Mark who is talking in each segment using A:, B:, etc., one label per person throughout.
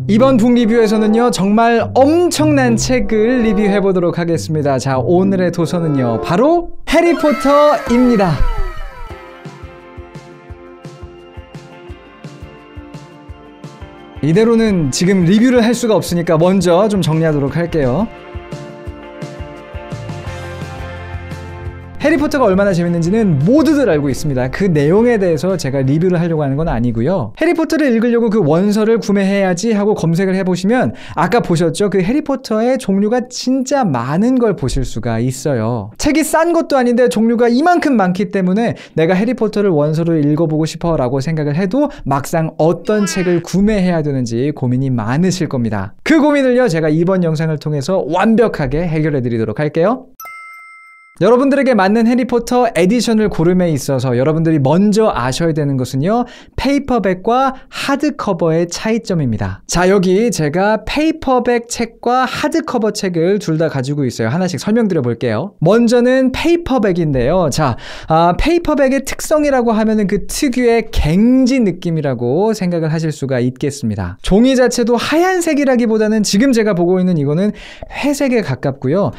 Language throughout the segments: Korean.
A: 이번 북 리뷰에서는요 정말 엄청난 책을 리뷰해 보도록 하겠습니다. 자, 오늘의 도서는요 바로 해리포터입니다. 이대로는 지금 리뷰를 할 수가 없으니까 먼저 좀 정리하도록 할게요. 해리포터가 얼마나 재밌는지는 모두들 알고 있습니다. 그 내용에 대해서 제가 리뷰를 하려고 하는 건 아니고요. 해리포터를 읽으려고 그 원서를 구매해야지 하고 검색을 해보시면 아까 보셨죠? 그 해리포터의 종류가 진짜 많은 걸 보실 수가 있어요. 책이 싼 것도 아닌데 종류가 이만큼 많기 때문에 내가 해리포터를 원서를 읽어보고 싶어 라고 생각을 해도 막상 어떤 책을 구매해야 되는지 고민이 많으실 겁니다. 그 고민을요 제가 이번 영상을 통해서 완벽하게 해결해 드리도록 할게요. 여러분들에게 맞는 해리포터 에디션을 고름에 있어서 여러분들이 먼저 아셔야 되는 것은요 페이퍼백과 하드커버의 차이점입니다. 자, 여기 제가 페이퍼백 책과 하드커버 책을 둘 다 가지고 있어요. 하나씩 설명드려 볼게요. 먼저는 페이퍼백인데요. 자, 페이퍼백의 특성이라고 하면은 그 특유의 갱지 느낌이라고 생각을 하실 수가 있겠습니다. 종이 자체도 하얀색이라기보다는 지금 제가 보고 있는 이거는 회색에 가깝고요.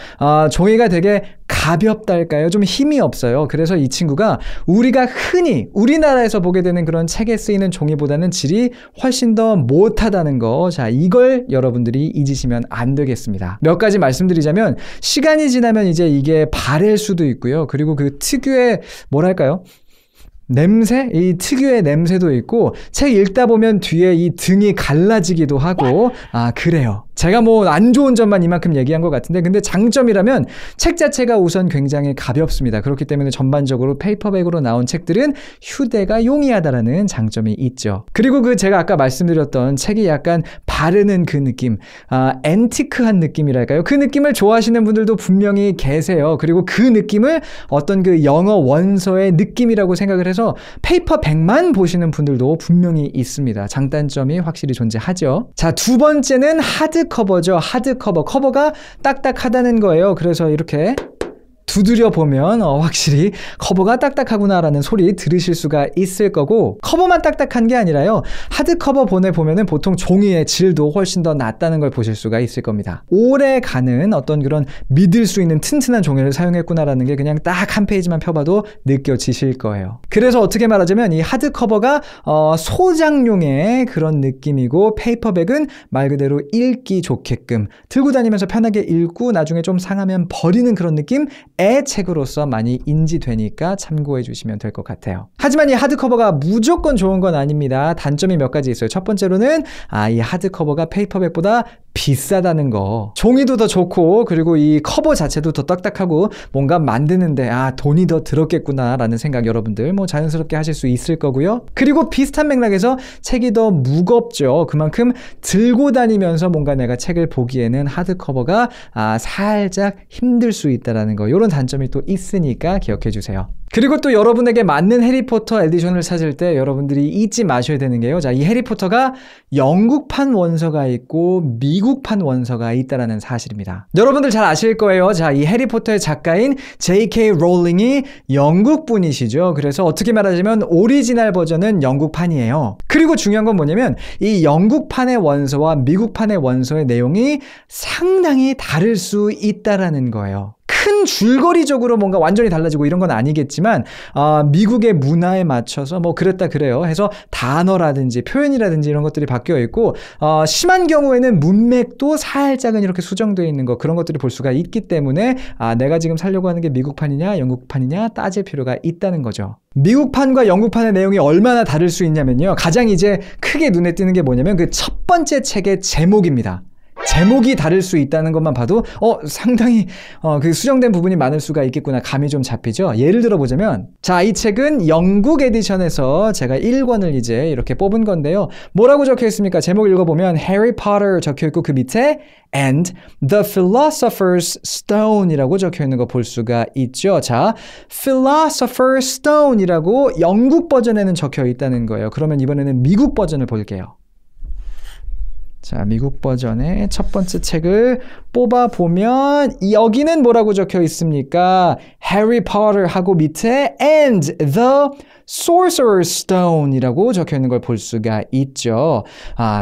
A: 종이가 되게 가볍달까요? 좀 힘이 없어요. 그래서 이 친구가 우리가 흔히 우리나라에서 보게 되는 그런 책에 쓰이는 종이보다는 질이 훨씬 더 못하다는 거. 자, 이걸 여러분들이 잊으시면 안 되겠습니다. 몇 가지 말씀드리자면 시간이 지나면 이제 이게 바랠 수도 있고요. 그리고 그 특유의 뭐랄까요? 냄새? 이 특유의 냄새도 있고 책 읽다 보면 뒤에 이 등이 갈라지기도 하고 그래요. 제가 뭐 안 좋은 점만 이만큼 얘기한 것 같은데 근데 장점이라면 책 자체가 우선 굉장히 가볍습니다. 그렇기 때문에 전반적으로 페이퍼백으로 나온 책들은 휴대가 용이하다라는 장점이 있죠. 그리고 그 제가 아까 말씀드렸던 책이 약간 바르는 그 느낌, 앤티크한 느낌이랄까요? 그 느낌을 좋아하시는 분들도 분명히 계세요. 그리고 그 느낌을 어떤 그 영어 원서의 느낌이라고 생각을 해서 페이퍼백만 보시는 분들도 분명히 있습니다. 장단점이 확실히 존재하죠. 자, 두 번째는 하드커버죠. 하드커버. 커버가 딱딱하다는 거예요. 그래서 이렇게 두드려 보면 확실히 커버가 딱딱하구나라는 소리 들으실 수가 있을 거고 커버만 딱딱한 게 아니라요. 하드커버 본에 보면은 보통 종이의 질도 훨씬 더 낫다는 걸 보실 수가 있을 겁니다. 오래 가는 어떤 그런 믿을 수 있는 튼튼한 종이를 사용했구나라는 게 그냥 딱 한 페이지만 펴봐도 느껴지실 거예요. 그래서 어떻게 말하자면 이 하드커버가 소장용의 그런 느낌이고 페이퍼백은 말 그대로 읽기 좋게끔 들고 다니면서 편하게 읽고 나중에 좀 상하면 버리는 그런 느낌 의 책으로서 많이 인지되니까 참고해 주시면 될 것 같아요. 하지만 이 하드커버가 무조건 좋은 건 아닙니다. 단점이 몇 가지 있어요. 첫 번째로는 이 하드커버가 페이퍼백보다 비싸다는 거. 종이도 더 좋고 그리고 이 커버 자체도 더 딱딱하고 뭔가 만드는데 돈이 더 들었겠구나 라는 생각 여러분들 뭐 자연스럽게 하실 수 있을 거고요. 그리고 비슷한 맥락에서 책이 더 무겁죠. 그만큼 들고 다니면서 뭔가 내가 책을 보기에는 하드커버가 살짝 힘들 수 있다는 거. 이런 단점이 또 있으니까 기억해 주세요. 그리고 또 여러분에게 맞는 해리포터 에디션을 찾을 때 여러분들이 잊지 마셔야 되는 게요. 자, 이 해리포터가 영국판 원서가 있고 미국판 원서가 있다라는 사실입니다. 여러분들 잘 아실 거예요. 자, 이 해리포터의 작가인 J.K. 롤링이 영국 분이시죠. 그래서 어떻게 말하자면 오리지널 버전은 영국판이에요. 그리고 중요한 건 뭐냐면 이 영국판의 원서와 미국판의 원서의 내용이 상당히 다를 수 있다라는 거예요. 큰 줄거리적으로 뭔가 완전히 달라지고 이런 건 아니겠지만 미국의 문화에 맞춰서 뭐 그랬다 그래요 해서 단어라든지 표현이라든지 이런 것들이 바뀌어 있고 심한 경우에는 문맥도 살짝은 이렇게 수정되어 있는 거 그런 것들이 볼 수가 있기 때문에 내가 지금 살려고 하는 게 미국판이냐 영국판이냐 따질 필요가 있다는 거죠. 미국판과 영국판의 내용이 얼마나 다를 수 있냐면요. 가장 이제 크게 눈에 띄는 게 뭐냐면 그 첫 번째 책의 제목입니다. 제목이 다를 수 있다는 것만 봐도 상당히 그 수정된 부분이 많을 수가 있겠구나 감이 좀 잡히죠. 예를 들어 보자면 자, 이 책은 영국 에디션에서 제가 1권을 이제 이렇게 뽑은 건데요. 뭐라고 적혀 있습니까? 제목 읽어보면 Harry Potter 적혀 있고 그 밑에 and the Philosopher's Stone이라고 적혀 있는 거 볼 수가 있죠. 자, Philosopher's Stone이라고 영국 버전에는 적혀 있다는 거예요. 그러면 이번에는 미국 버전을 볼게요. 자, 미국 버전의 첫 번째 책을 뽑아보면 여기는 뭐라고 적혀 있습니까? Harry Potter 하고 밑에 and the Sorcerer's Stone이라고 적혀 있는 걸 볼 수가 있죠.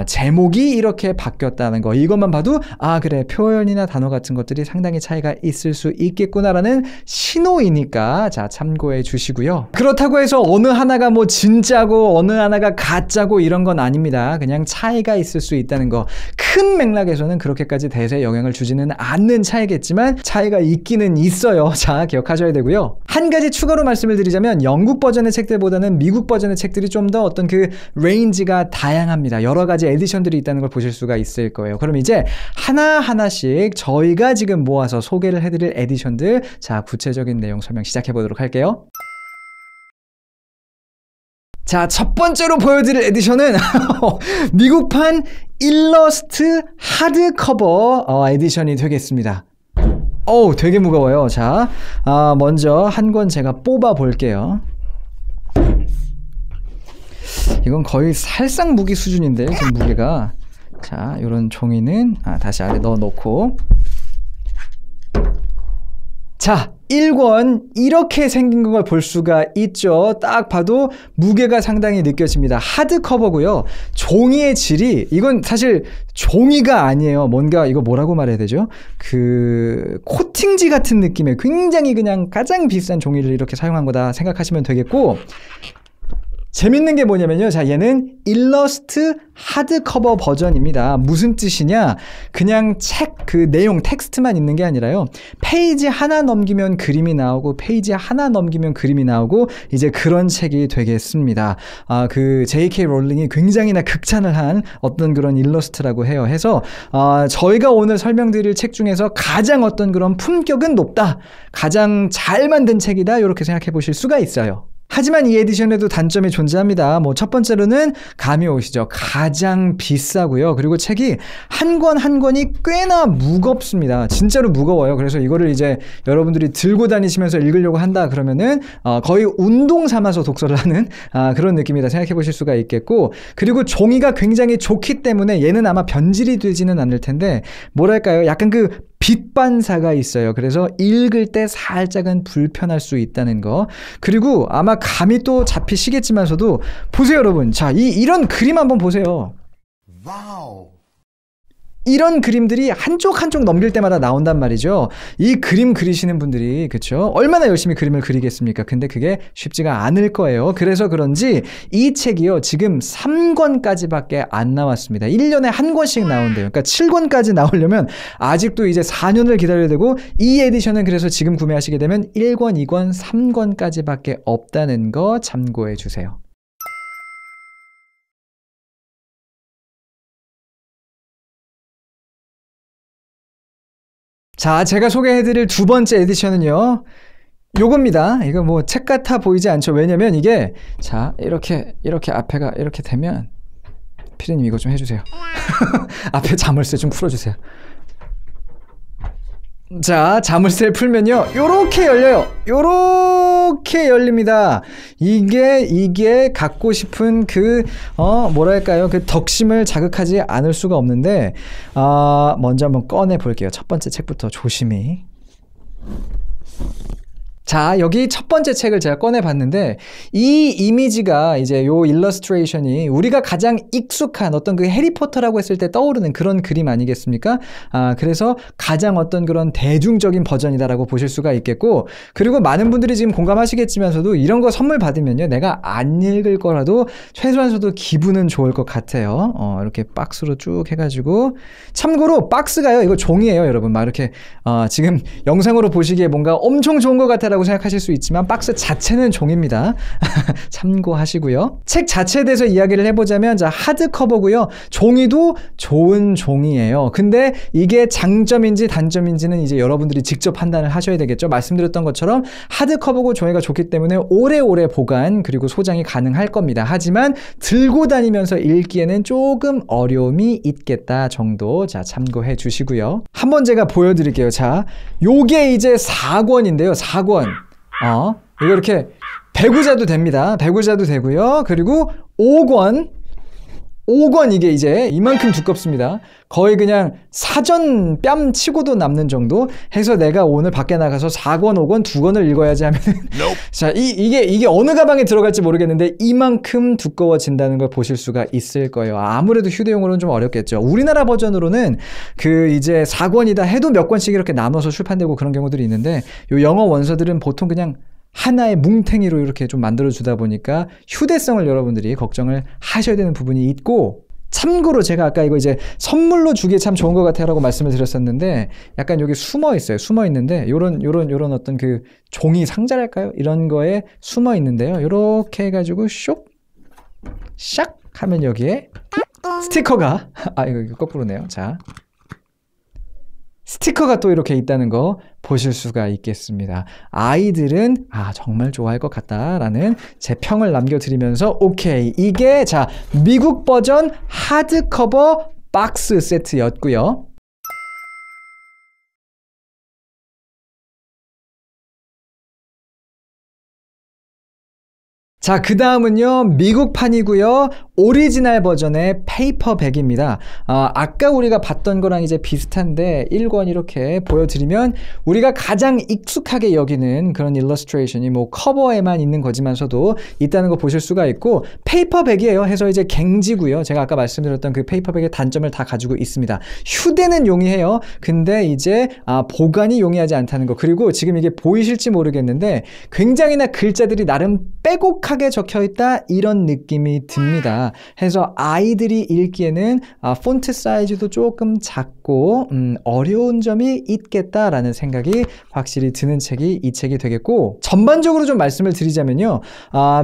A: 제목이 이렇게 바뀌었다는 거. 이것만 봐도 그래, 표현이나 단어 같은 것들이 상당히 차이가 있을 수 있겠구나라는 신호이니까 자, 참고해 주시고요. 그렇다고 해서 어느 하나가 뭐 진짜고 어느 하나가 가짜고 이런 건 아닙니다. 그냥 차이가 있을 수 있다는 거. 큰 맥락에서는 그렇게까지 대세에 영향을 주지는 않는 차이겠지만 차이가 있기는 있어요. 자, 기억하셔야 되고요. 한 가지 추가로 말씀을 드리자면 영국 버전의 책들보다는 미국 버전의 책들이 좀 더 어떤 그 레인지가 다양합니다. 여러 가지 에디션들이 있다는 걸 보실 수가 있을 거예요. 그럼 이제 하나하나씩 저희가 지금 모아서 소개를 해드릴 에디션들, 자, 구체적인 내용 설명 시작해 보도록 할게요. 자, 첫 번째로 보여드릴 에디션은 미국판 일러스트 하드커버 에디션이 되겠습니다. 되게 무거워요. 자, 먼저 한 권 제가 뽑아 볼게요. 이건 거의 살상 무기 수준인데, 지금 무게가. 자, 요런 종이는 다시 안에 넣어 놓고. 자, 1권 이렇게 생긴 걸 볼 수가 있죠. 딱 봐도 무게가 상당히 느껴집니다. 하드커버고요. 종이의 질이, 이건 사실 종이가 아니에요. 뭔가 이거 뭐라고 말해야 되죠? 그 코팅지 같은 느낌의 굉장히 그냥 가장 비싼 종이를 이렇게 사용한 거다 생각하시면 되겠고, 재밌는 게 뭐냐면요. 자, 얘는 일러스트 하드커버 버전입니다. 무슨 뜻이냐? 그냥 책 그 내용 텍스트만 있는 게 아니라요. 페이지 하나 넘기면 그림이 나오고 페이지 하나 넘기면 그림이 나오고 이제 그런 책이 되겠습니다. 그 J.K. 롤링이 굉장히나 극찬을 한 어떤 그런 일러스트라고 해요. 해서 저희가 오늘 설명드릴 책 중에서 가장 어떤 그런 품격은 높다. 가장 잘 만든 책이다. 이렇게 생각해 보실 수가 있어요. 하지만 이 에디션에도 단점이 존재합니다. 뭐 첫 번째로는 감이 오시죠. 가장 비싸고요. 그리고 책이 한 권 한 권이 꽤나 무겁습니다. 진짜로 무거워요. 그래서 이거를 이제 여러분들이 들고 다니시면서 읽으려고 한다 그러면은 거의 운동 삼아서 독서를 하는 그런 느낌이다 생각해 보실 수가 있겠고, 그리고 종이가 굉장히 좋기 때문에 얘는 아마 변질이 되지는 않을 텐데 뭐랄까요? 약간 그 빛 반사가 있어요. 그래서 읽을 때 살짝은 불편할 수 있다는 거. 그리고 아마 감이 또 잡히시겠지만서도 보세요, 여러분. 자, 이런 그림 한번 보세요. 와우. 이런 그림들이 한쪽 한쪽 넘길 때마다 나온단 말이죠. 이 그림 그리시는 분들이, 그쵸? 얼마나 열심히 그림을 그리겠습니까? 근데 그게 쉽지가 않을 거예요. 그래서 그런지 이 책이요, 지금 3권까지밖에 안 나왔습니다. 1년에 한 권씩 나온대요. 그러니까 7권까지 나오려면 아직도 이제 4년을 기다려야 되고, 이 에디션은 그래서 지금 구매하시게 되면 1권, 2권, 3권까지밖에 없다는 거 참고해 주세요. 자, 제가 소개해드릴 두 번째 에디션은요, 요겁니다. 이거 뭐 책 같아 보이지 않죠? 왜냐면 이게, 자, 이렇게 앞에가 이렇게 되면, 피디님 이거 좀 해주세요. 앞에 자물쇠 좀 풀어주세요. 자, 자물쇠를 풀면요, 요렇게 열려요. 요렇게 열립니다. 이게 갖고 싶은 그 뭐랄까요, 그 덕심을 자극하지 않을 수가 없는데, 먼저 한번 꺼내 볼게요. 첫 번째 책부터 조심히. 자, 여기 첫 번째 책을 제가 꺼내봤는데, 이 이미지가 이제 요 일러스트레이션이 우리가 가장 익숙한 어떤 그 해리포터라고 했을 때 떠오르는 그런 그림 아니겠습니까? 그래서 가장 어떤 그런 대중적인 버전이다라고 보실 수가 있겠고, 그리고 많은 분들이 지금 공감하시겠지만서도 이런 거 선물 받으면요, 내가 안 읽을 거라도 최소한서도 기분은 좋을 것 같아요. 이렇게 박스로 쭉 해가지고, 참고로 박스가요, 이거 종이에요, 여러분. 막 이렇게 지금 영상으로 보시기에 뭔가 엄청 좋은 것 같아라고 생각하실 수 있지만 박스 자체는 종입니다. 참고하시고요. 책 자체에 대해서 이야기를 해보자면, 자, 하드커버고요. 종이도 좋은 종이에요. 근데 이게 장점인지 단점인지는 이제 여러분들이 직접 판단을 하셔야 되겠죠. 말씀드렸던 것처럼 하드커버고 종이가 좋기 때문에 오래오래 보관 그리고 소장이 가능할 겁니다. 하지만 들고 다니면서 읽기에는 조금 어려움이 있겠다 정도, 자, 참고해 주시고요. 한번 제가 보여드릴게요. 자, 요게 이제 4권인데요. 4권. 이거 이렇게 배구자도 됩니다. 배구자도 되고요. 그리고 5권 5권 이게 이제 이만큼 두껍습니다. 거의 그냥 사전 뺨 치고도 남는 정도 해서 내가 오늘 밖에 나가서 4권, 5권, 2권을 읽어야지 하면 자, 이게 어느 가방에 들어갈지 모르겠는데 이만큼 두꺼워진다는 걸 보실 수가 있을 거예요. 아무래도 휴대용으로는 좀 어렵겠죠. 우리나라 버전으로는 그 이제 4권이다 해도 몇 권씩 이렇게 나눠서 출판되고 그런 경우들이 있는데 요 영어 원서들은 보통 그냥 하나의 뭉탱이로 이렇게 좀 만들어주다 보니까 휴대성을 여러분들이 걱정을 하셔야 되는 부분이 있고, 참고로 제가 아까 이거 이제 선물로 주기에 참 좋은 것 같아요 라고 말씀을 드렸었는데 약간 여기 숨어 있어요. 숨어 있는데 요런 어떤 그 종이 상자랄까요? 이런 거에 숨어 있는데요. 요렇게 해가지고 쇽 샥 하면 여기에 스티커가 이거 거꾸로네요. 자, 스티커가 또 이렇게 있다는 거 보실 수가 있겠습니다. 아이들은 정말 좋아할 것 같다라는 제 평을 남겨드리면서 오케이, 이게 자 미국 버전 하드커버 박스 세트였고요. 자, 그 다음은요, 미국판이고요, 오리지널 버전의 페이퍼백입니다. 아까 우리가 봤던 거랑 이제 비슷한데 1권 이렇게 보여드리면 우리가 가장 익숙하게 여기는 그런 일러스트레이션이 뭐 커버에만 있는 거지만서도 있다는 거 보실 수가 있고, 페이퍼백이에요. 해서 이제 갱지고요. 제가 아까 말씀드렸던 그 페이퍼백의 단점을 다 가지고 있습니다. 휴대는 용이해요. 근데 이제 보관이 용이하지 않다는 거. 그리고 지금 이게 보이실지 모르겠는데 굉장히나 글자들이 나름 빼곡하게 적혀있다 이런 느낌이 듭니다. 해서 아이들이 읽기에는 폰트 사이즈도 조금 작고 어려운 점이 있겠다라는 생각이 확실히 드는 책이 이 책이 되겠고, 전반적으로 좀 말씀을 드리자면요,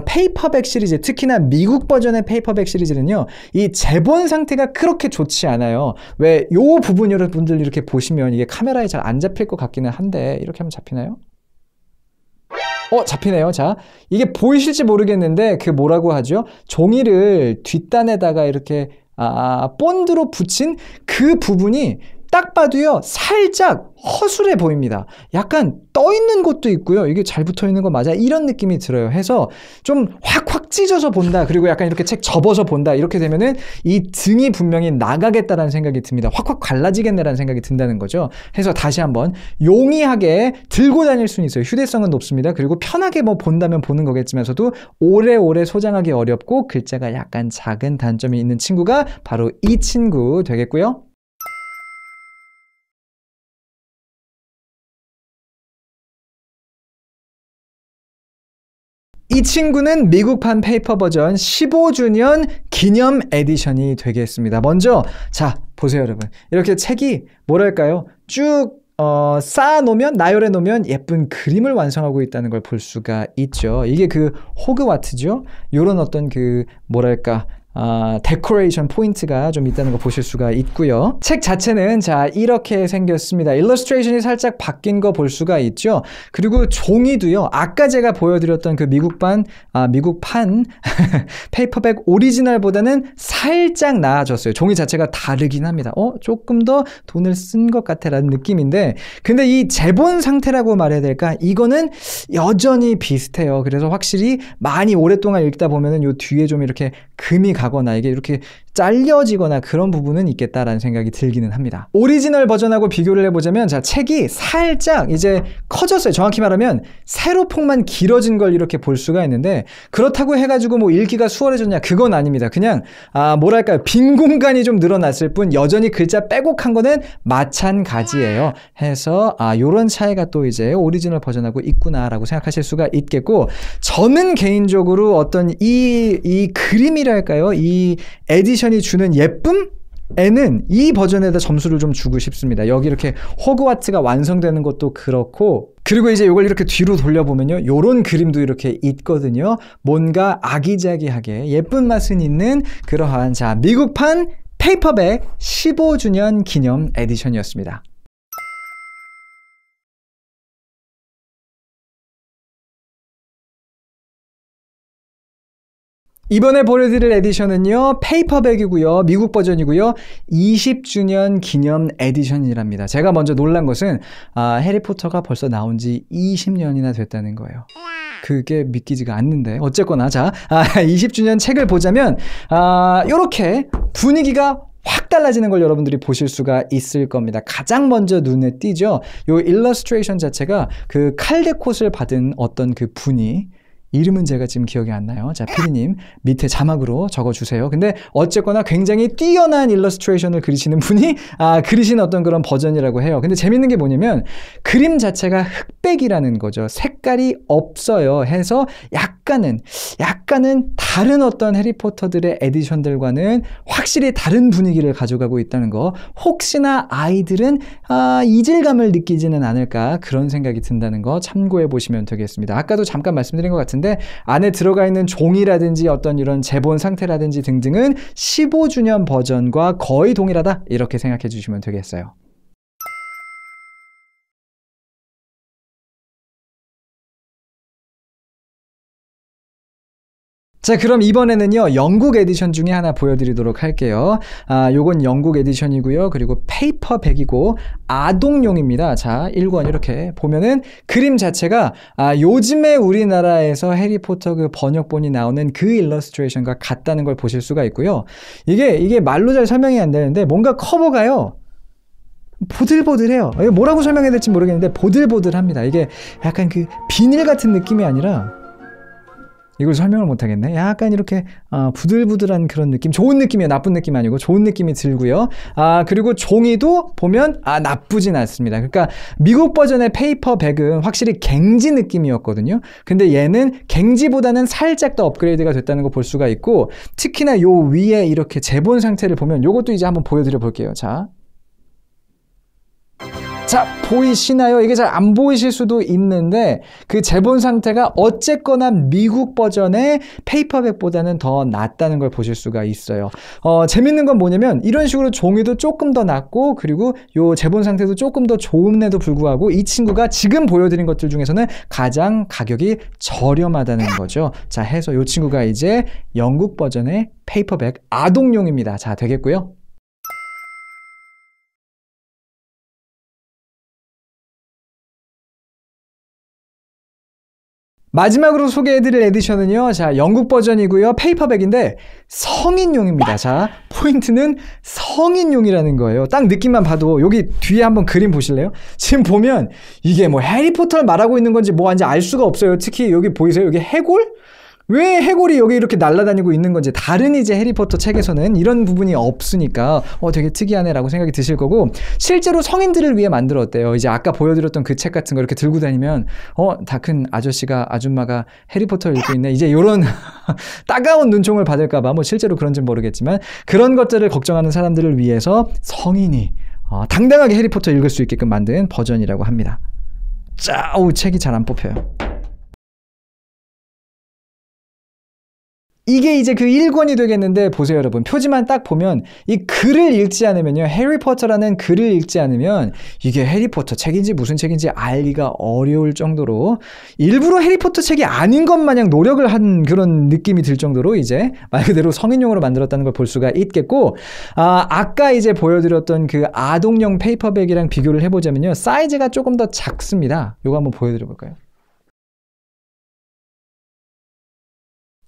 A: 페이퍼백 시리즈, 특히나 미국 버전의 페이퍼백 시리즈는요, 이 재본 상태가 그렇게 좋지 않아요. 왜 요 부분 여러분들 이렇게 보시면 이게 카메라에 잘 안 잡힐 것 같기는 한데 이렇게 하면 잡히나요? 잡히네요. 자, 이게 보이실지 모르겠는데 그 뭐라고 하죠? 종이를 뒷단에다가 이렇게 본드로 붙인 그 부분이 딱 봐도요 살짝 허술해 보입니다. 약간 떠 있는 곳도 있고요. 이게 잘 붙어 있는 거 맞아? 이런 느낌이 들어요. 해서 좀 확 찢어서 본다, 그리고 약간 이렇게 책 접어서 본다, 이렇게 되면은 이 등이 분명히 나가겠다라는 생각이 듭니다. 확 갈라지겠네라는 생각이 든다는 거죠. 해서 다시 한번 용이하게 들고 다닐 수는 있어요. 휴대성은 높습니다. 그리고 편하게 뭐 본다면 보는 거겠지만서도 오래오래 소장하기 어렵고 글자가 약간 작은 단점이 있는 친구가 바로 이 친구 되겠고요. 이 친구는 미국판 페이퍼 버전 15주년 기념 에디션이 되겠습니다. 먼저 자 보세요 여러분, 이렇게 책이 뭐랄까요, 쭉 쌓아놓으면, 나열해 놓으면 예쁜 그림을 완성하고 있다는 걸 볼 수가 있죠. 이게 그 호그와트죠. 요런 어떤 그 뭐랄까 데코레이션 포인트가 좀 있다는 거 보실 수가 있고요. 책 자체는 자 이렇게 생겼습니다. 일러스트레이션이 살짝 바뀐 거 볼 수가 있죠. 그리고 종이도요, 아까 제가 보여드렸던 그 미국판 페이퍼백 오리지널보다는 살짝 나아졌어요. 종이 자체가 다르긴 합니다. 조금 더 돈을 쓴 것 같아 라는 느낌인데, 근데 이 재본 상태라고 말해야 될까, 이거는 여전히 비슷해요. 그래서 확실히 많이 오랫동안 읽다 보면은 요 뒤에 좀 이렇게 금이 가거나 이게 이렇게 잘려지거나 그런 부분은 있겠다라는 생각이 들기는 합니다. 오리지널 버전하고 비교를 해보자면, 자 책이 살짝 이제 커졌어요. 정확히 말하면 세로폭만 길어진 걸 이렇게 볼 수가 있는데, 그렇다고 해가지고 뭐 읽기가 수월해졌냐, 그건 아닙니다. 그냥 뭐랄까요, 빈 공간이 좀 늘어났을 뿐 여전히 글자 빼곡한 거는 마찬가지예요. 해서 요런 차이가 또 이제 오리지널 버전하고 있구나라고 생각하실 수가 있겠고, 저는 개인적으로 어떤 이 그림이랄까요, 이 에디션이 주는 예쁨에는 이 버전에다 점수를 좀 주고 싶습니다. 여기 이렇게 호그와트가 완성되는 것도 그렇고, 그리고 이제 이걸 이렇게 뒤로 돌려보면요, 요런 그림도 이렇게 있거든요. 뭔가 아기자기하게 예쁜 맛은 있는 그러한 자 미국판 페이퍼백 15주년 기념 에디션이었습니다. 이번에 보여드릴 에디션은요, 페이퍼백이고요, 미국 버전이고요, 20주년 기념 에디션이랍니다. 제가 먼저 놀란 것은 해리포터가 벌써 나온 지 20년이나 됐다는 거예요. 그게 믿기지가 않는데 어쨌거나 자 20주년 책을 보자면 요렇게 분위기가 확 달라지는 걸 여러분들이 보실 수가 있을 겁니다. 가장 먼저 눈에 띄죠. 요 일러스트레이션 자체가 그 칼데콧을 받은 어떤 그 분이 이름은 제가 지금 기억이 안 나요. 자, 피디님 밑에 자막으로 적어주세요. 근데 어쨌거나 굉장히 뛰어난 일러스트레이션을 그리시는 분이 그리신 어떤 그런 버전이라고 해요. 근데 재밌는 게 뭐냐면 그림 자체가 흑백이라는 거죠. 색깔이 없어요. 해서 약간은 다른 어떤 해리포터들의 에디션들과는 확실히 다른 분위기를 가져가고 있다는 거. 혹시나 아이들은 이질감을 느끼지는 않을까 그런 생각이 든다는 거 참고해 보시면 되겠습니다. 아까도 잠깐 말씀드린 것 같은데 안에 들어가 있는 종이라든지 어떤 이런 재본 상태라든지 등등은 15주년 버전과 거의 동일하다 이렇게 생각해 주시면 되겠어요. 자, 그럼 이번에는요, 영국 에디션 중에 하나 보여드리도록 할게요. 요건 영국 에디션이고요. 그리고 페이퍼백이고, 아동용입니다. 자, 1권 이렇게 보면은 그림 자체가, 요즘에 우리나라에서 해리포터 그 번역본이 나오는 그 일러스트레이션과 같다는 걸 보실 수가 있고요. 이게 말로 잘 설명이 안 되는데, 뭔가 커버가요, 보들보들해요. 뭐라고 설명해야 될지 모르겠는데, 보들보들합니다. 이게 약간 그 비닐 같은 느낌이 아니라, 이걸 설명을 못하겠네. 약간 이렇게 부들부들한 그런 느낌, 좋은 느낌이에요. 나쁜 느낌 아니고 좋은 느낌이 들고요. 그리고 종이도 보면 나쁘진 않습니다. 그러니까 미국 버전의 페이퍼백은 확실히 갱지 느낌이었거든요. 근데 얘는 갱지보다는 살짝 더 업그레이드가 됐다는 거 볼 수가 있고, 특히나 요 위에 이렇게 재본 상태를 보면 요것도 이제 한번 보여드려 볼게요. 자, 보이시나요? 이게 잘 안 보이실 수도 있는데 그 재본 상태가 어쨌거나 미국 버전의 페이퍼백보다는 더 낫다는 걸 보실 수가 있어요. 재밌는 건 뭐냐면 이런 식으로 종이도 조금 더 낫고 그리고 요 재본 상태도 조금 더 좋음에도 불구하고 이 친구가 지금 보여드린 것들 중에서는 가장 가격이 저렴하다는 거죠. 자, 해서 요 친구가 이제 영국 버전의 페이퍼백 아동용입니다. 자, 되겠고요. 마지막으로 소개해드릴 에디션은요. 자, 영국 버전이고요. 페이퍼백인데 성인용입니다. 자, 포인트는 성인용이라는 거예요. 딱 느낌만 봐도 여기 뒤에 한번 그림 보실래요? 지금 보면 이게 뭐 해리포터를 말하고 있는 건지 뭐인지 알 수가 없어요. 특히 여기 보이세요? 여기 해골? 왜 해골이 여기 이렇게 날아다니고 있는 건지 다른 이제 해리포터 책에서는 이런 부분이 없으니까 되게 특이하네라고 생각이 드실 거고, 실제로 성인들을 위해 만들었대요. 이제 아까 보여드렸던 그 책 같은 거 이렇게 들고 다니면 다 큰 아줌마가 해리포터를 읽고 있네, 이제 이런 따가운 눈총을 받을까 봐, 뭐 실제로 그런지는 모르겠지만 그런 것들을 걱정하는 사람들을 위해서 성인이 당당하게 해리포터 읽을 수 있게끔 만든 버전이라고 합니다. 자, 책이 잘 안 뽑혀요. 이게 이제 그 1권이 되겠는데, 보세요 여러분. 표지만 딱 보면 이 글을 읽지 않으면요, 해리포터라는 글을 읽지 않으면 이게 해리포터 책인지 무슨 책인지 알기가 어려울 정도로, 일부러 해리포터 책이 아닌 것 마냥 노력을 한 그런 느낌이 들 정도로 이제 말 그대로 성인용으로 만들었다는 걸 볼 수가 있겠고, 아까 이제 보여드렸던 그 아동용 페이퍼백이랑 비교를 해보자면요, 사이즈가 조금 더 작습니다. 요거 한번 보여드려 볼까요?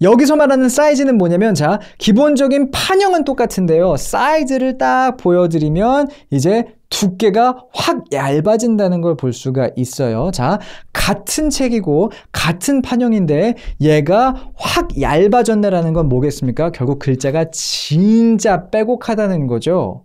A: 여기서 말하는 사이즈는 뭐냐면, 자, 기본적인 판형은 똑같은데요, 사이즈를 딱 보여드리면 이제 두께가 확 얇아진다는 걸 볼 수가 있어요. 자, 같은 책이고 같은 판형인데 얘가 확 얇아졌네라는 건 뭐겠습니까? 결국 글자가 진짜 빼곡하다는 거죠.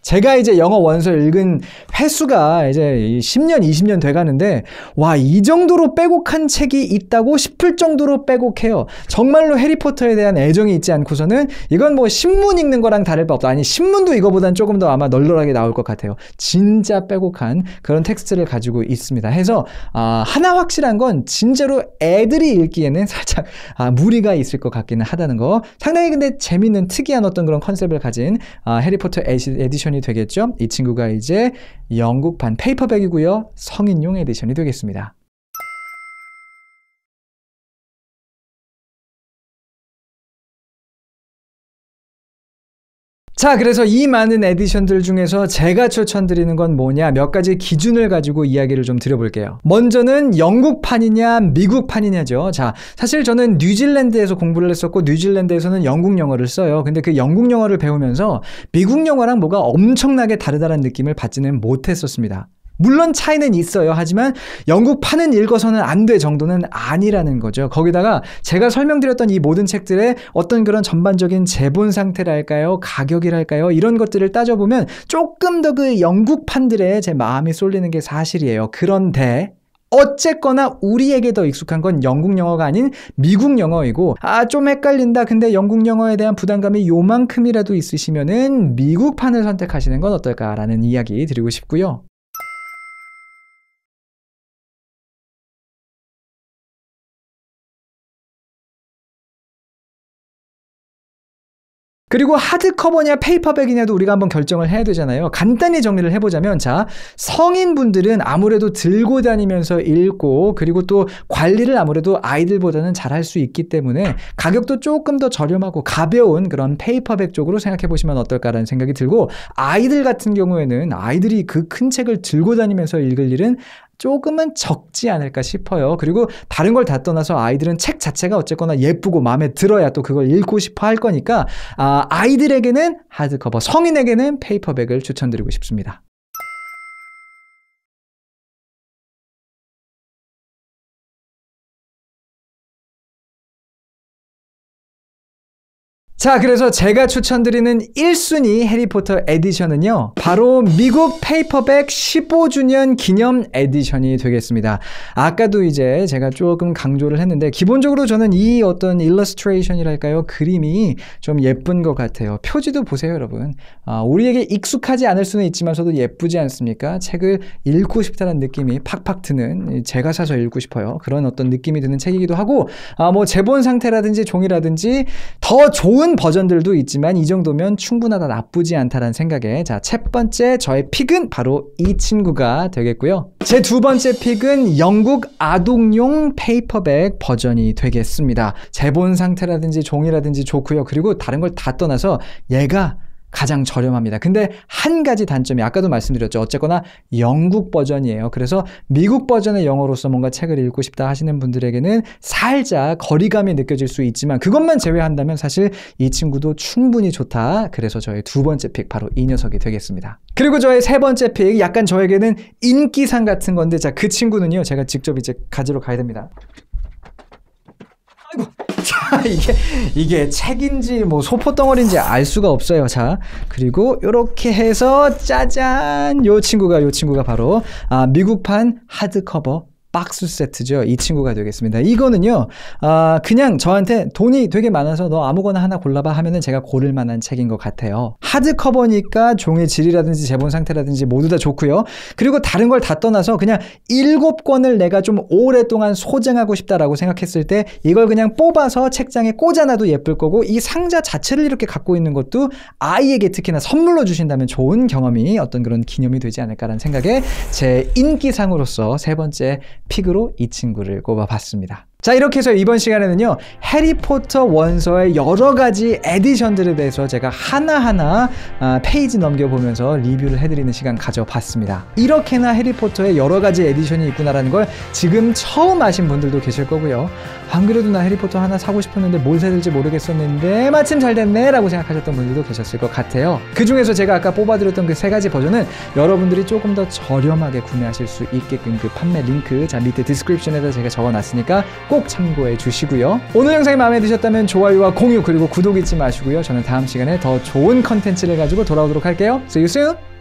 A: 제가 이제 영어 원서 읽은 횟수가 이제 10년, 20년 돼가는데, 와, 이 정도로 빼곡한 책이 있다고 싶을 정도로 빼곡해요. 정말로 해리포터에 대한 애정이 있지 않고서는 이건 뭐 신문 읽는 거랑 다를 바 없다. 아니, 신문도 이거보단 조금 더 아마 널널하게 나올 것 같아요. 진짜 빼곡한 그런 텍스트를 가지고 있습니다. 해서 하나 확실한 건 진짜로 애들이 읽기에는 살짝 무리가 있을 것 같기는 하다는 거. 상당히 근데 재밌는 특이한 어떤 그런 컨셉을 가진 해리포터 에디션 이 되겠죠. 이 친구가 이제 영국판 페이퍼백이고요. 성인용 에디션이 되겠습니다. 자, 그래서 이 많은 에디션들 중에서 제가 추천드리는 건 뭐냐, 몇 가지 기준을 가지고 이야기를 좀 드려볼게요. 먼저는 영국판이냐 미국판이냐죠. 자, 사실 저는 뉴질랜드에서 공부를 했었고 뉴질랜드에서는 영국 영어를 써요. 근데 그 영국 영어를 배우면서 미국 영어랑 뭐가 엄청나게 다르다는 느낌을 받지는 못했었습니다. 물론 차이는 있어요. 하지만 영국판은 읽어서는 안 돼 정도는 아니라는 거죠. 거기다가 제가 설명드렸던 이 모든 책들의 어떤 그런 전반적인 제본 상태랄까요? 가격이랄까요? 이런 것들을 따져보면 조금 더 그 영국판들에 제 마음이 쏠리는 게 사실이에요. 그런데 어쨌거나 우리에게 더 익숙한 건 영국 영어가 아닌 미국 영어이고, 좀 헷갈린다. 근데 영국 영어에 대한 부담감이 요만큼이라도 있으시면은 미국판을 선택하시는 건 어떨까라는 이야기 드리고 싶고요. 그리고 하드커버냐 페이퍼백이냐도 우리가 한번 결정을 해야 되잖아요. 간단히 정리를 해보자면, 자, 성인분들은 아무래도 들고 다니면서 읽고, 그리고 또 관리를 아무래도 아이들보다는 잘할 수 있기 때문에 가격도 조금 더 저렴하고 가벼운 그런 페이퍼백 쪽으로 생각해 보시면 어떨까라는 생각이 들고, 아이들 같은 경우에는 아이들이 그 큰 책을 들고 다니면서 읽을 일은 조금은 적지 않을까 싶어요. 그리고 다른 걸 다 떠나서 아이들은 책 자체가 어쨌거나 예쁘고 마음에 들어야 또 그걸 읽고 싶어 할 거니까, 아이들에게는 하드커버, 성인에게는 페이퍼백을 추천드리고 싶습니다. 자, 그래서 제가 추천드리는 1순위 해리포터 에디션은요, 바로 미국 페이퍼백 15주년 기념 에디션이 되겠습니다. 아까도 이제 제가 조금 강조를 했는데, 기본적으로 저는 이 어떤 일러스트레이션이랄까요? 그림이 좀 예쁜 것 같아요. 표지도 보세요, 여러분. 우리에게 익숙하지 않을 수는 있지만서도 예쁘지 않습니까? 책을 읽고 싶다는 느낌이 팍팍 드는, 제가 사서 읽고 싶어요. 그런 어떤 느낌이 드는 책이기도 하고, 뭐 제본 상태라든지 종이라든지 더 좋은 버전들도 있지만 이 정도면 충분하다, 나쁘지 않다라는 생각에, 자, 첫 번째 저의 픽은 바로 이 친구가 되겠고요. 제 두 번째 픽은 영국 아동용 페이퍼백 버전이 되겠습니다. 제본 상태라든지 종이라든지 좋고요. 그리고 다른 걸 다 떠나서 얘가 가장 저렴합니다. 근데 한 가지 단점이, 아까도 말씀드렸죠. 어쨌거나 영국 버전이에요. 그래서 미국 버전의 영어로서 뭔가 책을 읽고 싶다 하시는 분들에게는 살짝 거리감이 느껴질 수 있지만, 그것만 제외한다면 사실 이 친구도 충분히 좋다. 그래서 저의 두 번째 픽, 바로 이 녀석이 되겠습니다. 그리고 저의 세 번째 픽, 약간 저에게는 인기상 같은 건데, 자, 그 친구는요, 제가 직접 이제 가지러 가야 됩니다. 아이고. 자, 이게 책인지 뭐 소포덩어리인지 알 수가 없어요. 자, 그리고 이렇게 해서 짜잔, 요 친구가 바로 미국판 하드커버 박스 세트죠. 이 친구가 되겠습니다. 이거는요, 그냥 저한테 돈이 되게 많아서 너 아무거나 하나 골라봐 하면은 제가 고를 만한 책인 것 같아요. 하드커버니까 종의 질이라든지 제본 상태라든지 모두 다 좋고요. 그리고 다른 걸 다 떠나서 그냥 7권을 내가 좀 오랫동안 소장하고 싶다라고 생각했을 때 이걸 그냥 뽑아서 책장에 꽂아놔도 예쁠 거고, 이 상자 자체를 이렇게 갖고 있는 것도 아이에게 특히나 선물로 주신다면 좋은 경험이, 어떤 그런 기념이 되지 않을까라는 생각에 제 인기상으로서 세 번째 픽으로 이 친구를 꼽아봤습니다. 자, 이렇게 해서 이번 시간에는요, 해리포터 원서의 여러 가지 에디션들에 대해서 제가 하나하나 페이지 넘겨보면서 리뷰를 해드리는 시간 가져봤습니다. 이렇게나 해리포터의 여러 가지 에디션이 있구나라는 걸 지금 처음 아신 분들도 계실 거고요. 안 그래도 나 해리포터 하나 사고 싶었는데 뭘 사야 될지 모르겠었는데 마침 잘 됐네 라고 생각하셨던 분들도 계셨을 것 같아요. 그 중에서 제가 아까 뽑아드렸던 그 세 가지 버전은 여러분들이 조금 더 저렴하게 구매하실 수 있게끔 그 판매 링크, 자, 밑에 디스크립션에다 제가 적어놨으니까 꼭 참고해 주시고요. 오늘 영상이 마음에 드셨다면 좋아요와 공유, 그리고 구독 잊지 마시고요. 저는 다음 시간에 더 좋은 컨텐츠를 가지고 돌아오도록 할게요. See you soon!